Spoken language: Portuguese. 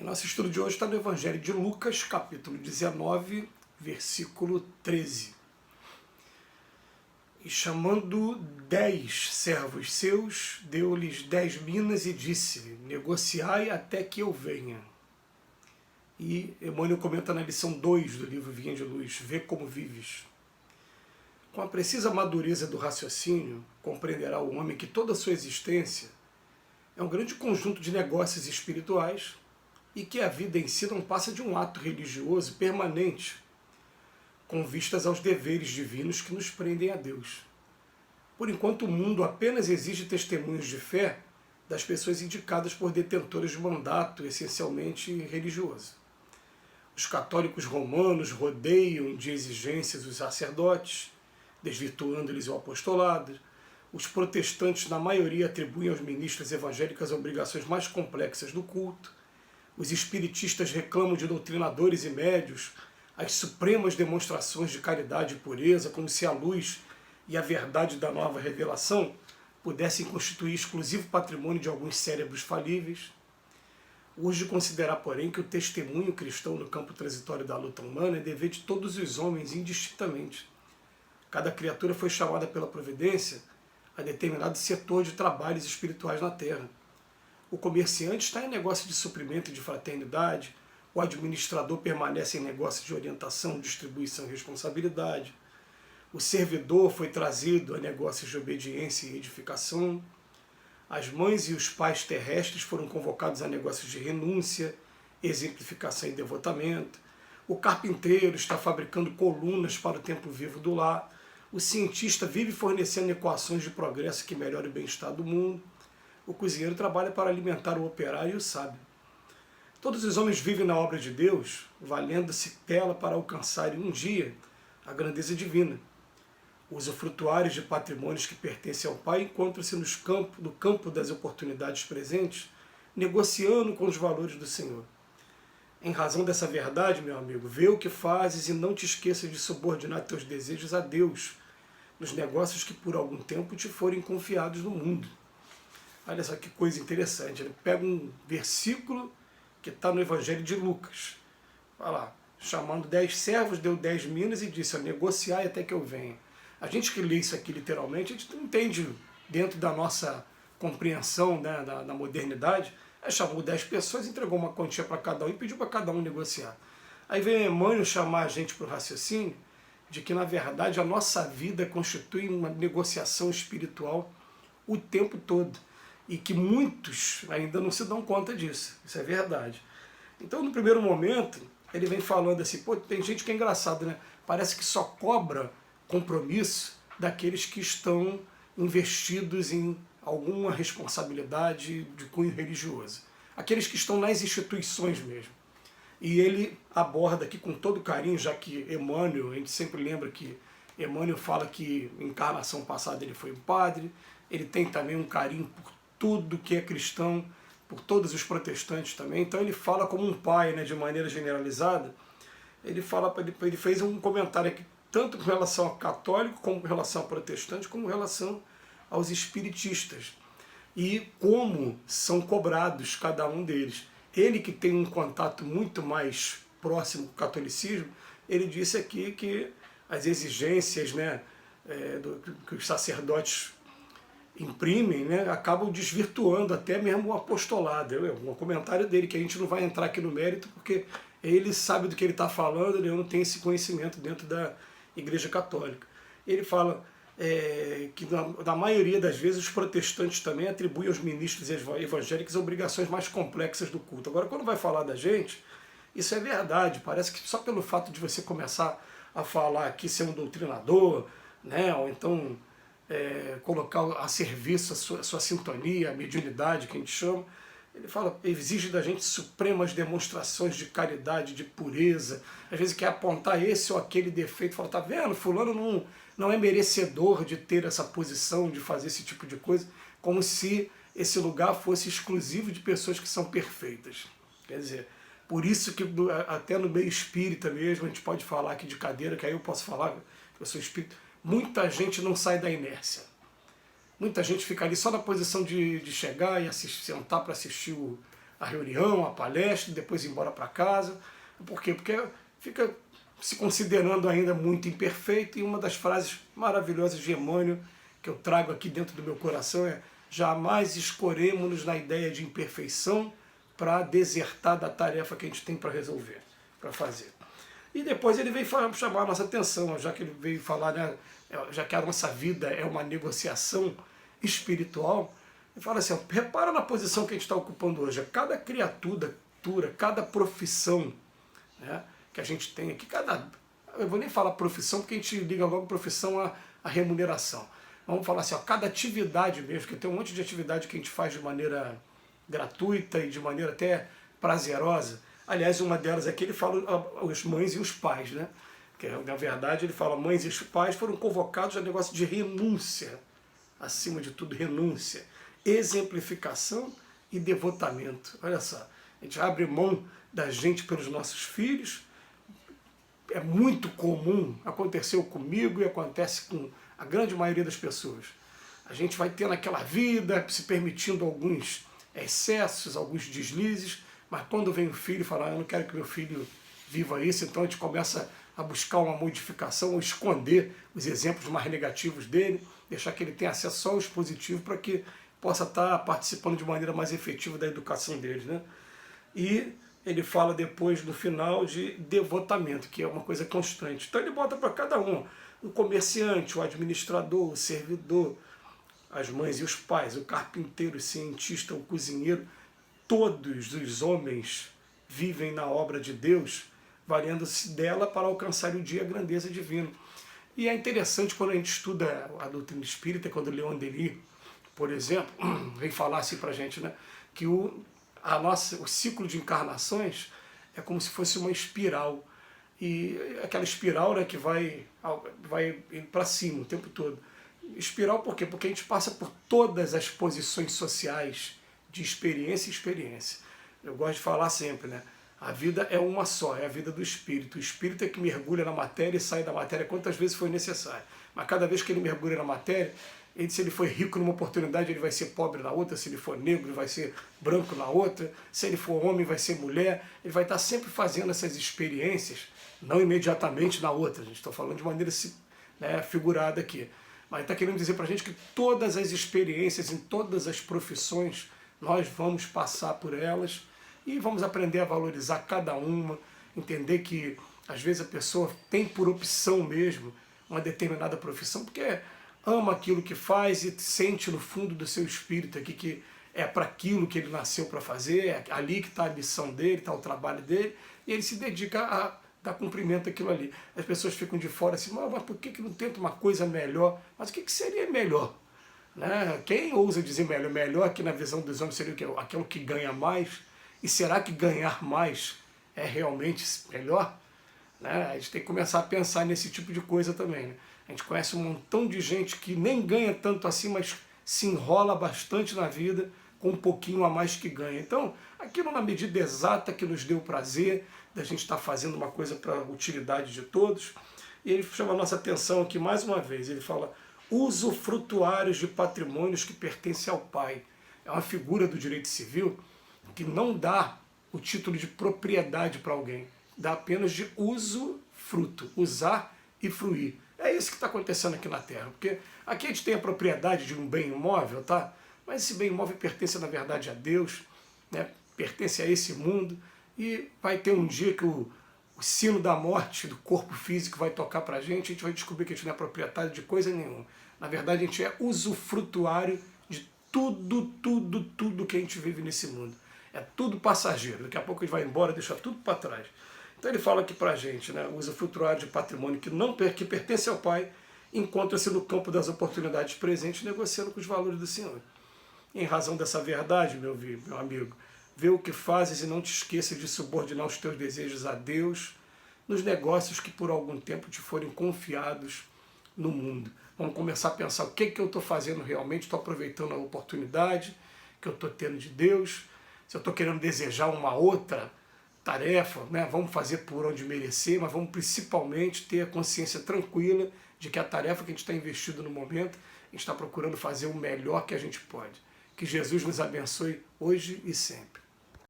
Nosso estudo de hoje está no Evangelho de Lucas, capítulo 19, versículo 13. E chamando 10 servos seus, deu-lhes 10 minas e disse-lhe: negociai até que eu venha. E Emmanuel comenta na lição 2 do livro Vinha de Luz: vê como vives. Com a precisa madureza do raciocínio, compreenderá o homem que toda a sua existência é um grande conjunto de negócios espirituais e que a vida em si não passa de um ato religioso permanente, com vistas aos deveres divinos que nos prendem a Deus. Por enquanto, o mundo apenas exige testemunhos de fé das pessoas indicadas por detentores de mandato essencialmente religioso. Os católicos romanos rodeiam de exigências os sacerdotes, desvirtuando-lhes o apostolado. Os protestantes, na maioria, atribuem aos ministros evangélicos obrigações mais complexas do culto. Os espiritistas reclamam de doutrinadores e médios as supremas demonstrações de caridade e pureza, como se a luz e a verdade da nova revelação pudessem constituir exclusivo patrimônio de alguns cérebros falíveis. Hoje considerar, porém, que o testemunho cristão no campo transitório da luta humana é dever de todos os homens indistintamente. Cada criatura foi chamada pela providência a determinado setor de trabalhos espirituais na Terra. O comerciante está em negócio de suprimento e de fraternidade, o administrador permanece em negócio de orientação, distribuição e responsabilidade, o servidor foi trazido a negócios de obediência e edificação, as mães e os pais terrestres foram convocados a negócios de renúncia, exemplificação e devotamento, o carpinteiro está fabricando colunas para o templo vivo do lar, o cientista vive fornecendo equações de progresso que melhoram o bem-estar do mundo, o cozinheiro trabalha para alimentar o operário e o sábio. Todos os homens vivem na obra de Deus, valendo-se dela para alcançarem um dia a grandeza divina. Os usufrutuários de patrimônios que pertencem ao Pai encontram-se no campo das oportunidades presentes, negociando com os valores do Senhor. Em razão dessa verdade, meu amigo, vê o que fazes e não te esqueças de subordinar teus desejos a Deus, nos negócios que por algum tempo te forem confiados no mundo. Olha só que coisa interessante, ele pega um versículo que está no Evangelho de Lucas, vai lá, chamando 10 servos, deu 10 minas e disse: negociai até que eu venha. A gente que lê isso aqui literalmente, a gente não entende dentro da nossa compreensão, né, da modernidade. Chamou 10 pessoas, entregou uma quantia para cada um e pediu para cada um negociar. Aí vem Emmanuel chamar a gente para o raciocínio de que, na verdade, a nossa vida constitui uma negociação espiritual o tempo todo. E que muitos ainda não se dão conta disso. Isso é verdade. Então, no primeiro momento, ele vem falando assim, pô, tem gente que é engraçado, né? Parece que só cobra compromisso daqueles que estão investidos em alguma responsabilidade de cunho religioso. Aqueles que estão nas instituições mesmo. E ele aborda aqui com todo carinho, já que Emmanuel, a gente sempre lembra que Emmanuel fala que em encarnação passada ele foi um padre, ele tem também um carinho por tudo que é cristão, por todos os protestantes também. Então ele fala como um pai, né, de maneira generalizada. Ele fez um comentário aqui, tanto com relação ao católico, como com relação ao protestante, como com relação aos espiritistas. E como são cobrados cada um deles. Ele que tem um contato muito mais próximo com o catolicismo, ele disse aqui que as exigências, né, que os sacerdotes imprimem, né, acabam desvirtuando até mesmo o apostolado. É um comentário dele, que a gente não vai entrar aqui no mérito, porque ele sabe do que ele está falando, eu não tenho esse conhecimento dentro da Igreja Católica. Ele fala que na maioria das vezes os protestantes também atribuem aos ministros evangélicos obrigações mais complexas do culto. Agora, quando vai falar da gente, isso é verdade. Parece que só pelo fato de você começar a falar que ser um doutrinador, né, ou então colocar a serviço a sua sintonia, a mediunidade, que a gente chama, ele fala, exige da gente supremas demonstrações de caridade, de pureza. Às vezes quer apontar esse ou aquele defeito, fala, tá vendo, fulano não é merecedor de ter essa posição, de fazer esse tipo de coisa, como se esse lugar fosse exclusivo de pessoas que são perfeitas. Quer dizer, por isso que até no meio espírita mesmo, a gente pode falar aqui de cadeira, que aí eu posso falar que eu sou espírita, muita gente não sai da inércia. Muita gente fica ali só na posição de chegar e sentar para assistir a reunião, a palestra, depois ir embora para casa. Por quê? Porque fica se considerando ainda muito imperfeito, e uma das frases maravilhosas de Emmanuel que eu trago aqui dentro do meu coração é: jamais escoremos-nos na ideia de imperfeição para desertar da tarefa que a gente tem para resolver, para fazer. E depois ele veio chamar a nossa atenção, já que ele veio falar, né, já que a nossa vida é uma negociação espiritual, ele fala assim: ó, repara na posição que a gente está ocupando hoje. Cada criatura, cada profissão, né, que a gente tem aqui, eu vou nem falar profissão, porque a gente liga logo profissão à remuneração. Vamos falar assim, ó, cada atividade mesmo, que tem um monte de atividade que a gente faz de maneira gratuita e de maneira até prazerosa. Aliás, uma delas aqui ele fala os mães e os pais, né? Que na verdade ele fala: mães e os pais foram convocados a negócio de renúncia, acima de tudo renúncia, exemplificação e devotamento. Olha só, a gente abre mão da gente pelos nossos filhos. É muito comum, aconteceu comigo e acontece com a grande maioria das pessoas. A gente vai tendo aquela vida, se permitindo alguns excessos, alguns deslizes, mas quando vem o filho e fala: eu não quero que meu filho viva isso, então a gente começa a buscar uma modificação ou esconder os exemplos mais negativos dele, deixar que ele tenha acesso só aos positivos para que possa estar participando de maneira mais efetiva da educação deles, né? E ele fala depois, no final, de devotamento, que é uma coisa constante. Então ele bota para cada um: o comerciante, o administrador, o servidor, as mães e os pais, o carpinteiro, o cientista, o cozinheiro. Todos os homens vivem na obra de Deus, valendo-se dela para alcançar o dia a grandeza divina. E é interessante quando a gente estuda a doutrina espírita, quando Leon Denis, por exemplo, vem falar assim para a gente, né, que o ciclo de encarnações é como se fosse uma espiral. E aquela espiral, né, que vai para cima o tempo todo. Espiral por quê? Porque a gente passa por todas as posições sociais de experiência e experiência. Eu gosto de falar sempre, né? A vida é uma só, é a vida do espírito. O espírito é que mergulha na matéria e sai da matéria quantas vezes for necessário. Mas cada vez que ele mergulha na matéria, se ele for rico numa oportunidade, ele vai ser pobre na outra. Se ele for negro, ele vai ser branco na outra. Se ele for homem, vai ser mulher. Ele vai estar sempre fazendo essas experiências, não imediatamente na outra. A gente está falando de maneira, né, figurada aqui. Mas está querendo dizer para a gente que todas as experiências, em todas as profissões, nós vamos passar por elas e vamos aprender a valorizar cada uma, entender que às vezes a pessoa tem por opção mesmo uma determinada profissão, porque ama aquilo que faz e sente no fundo do seu espírito aqui que é para aquilo que ele nasceu para fazer, é ali que está a missão dele, está o trabalho dele, e ele se dedica a dar cumprimento àquilo ali. As pessoas ficam de fora assim: mas por que não tenta uma coisa melhor? Mas o que seria melhor? Né? Quem ousa dizer melhor? Melhor aqui na visão dos homens seria o quê? Aquilo que ganha mais. E será que ganhar mais é realmente melhor? Né? A gente tem que começar a pensar nesse tipo de coisa também. Né? A gente conhece um montão de gente que nem ganha tanto assim, mas se enrola bastante na vida com um pouquinho a mais que ganha. Então, aquilo na medida exata que nos deu prazer, da gente estar fazendo uma coisa para a utilidade de todos. E ele chama a nossa atenção aqui mais uma vez. Ele fala: usufrutuários de patrimônios que pertencem ao Pai. É uma figura do direito civil que não dá o título de propriedade para alguém, dá apenas de usufruto, usar e fruir. É isso que está acontecendo aqui na Terra, porque aqui a gente tem a propriedade de um bem imóvel, tá? Mas esse bem imóvel pertence na verdade a Deus, né? Pertence a esse mundo, e vai ter um dia que o sino da morte do corpo físico vai tocar para a gente vai descobrir que a gente não é proprietário de coisa nenhuma. Na verdade, a gente é usufrutuário de tudo que a gente vive nesse mundo. É tudo passageiro. Daqui a pouco ele vai embora, deixa tudo para trás. Então ele fala aqui para a gente, né, usufrutuário de patrimônio que pertence ao Pai, encontra-se no campo das oportunidades presentes, negociando com os valores do Senhor. Em razão dessa verdade, meu amigo, vê o que fazes e não te esqueças de subordinar os teus desejos a Deus nos negócios que por algum tempo te forem confiados no mundo. Vamos começar a pensar o que eu estou fazendo realmente, estou aproveitando a oportunidade que eu estou tendo de Deus, se eu estou querendo desejar uma outra tarefa, né? Vamos fazer por onde merecer, mas vamos principalmente ter a consciência tranquila de que a tarefa que a gente está investido no momento, a gente está procurando fazer o melhor que a gente pode. Que Jesus nos abençoe hoje e sempre.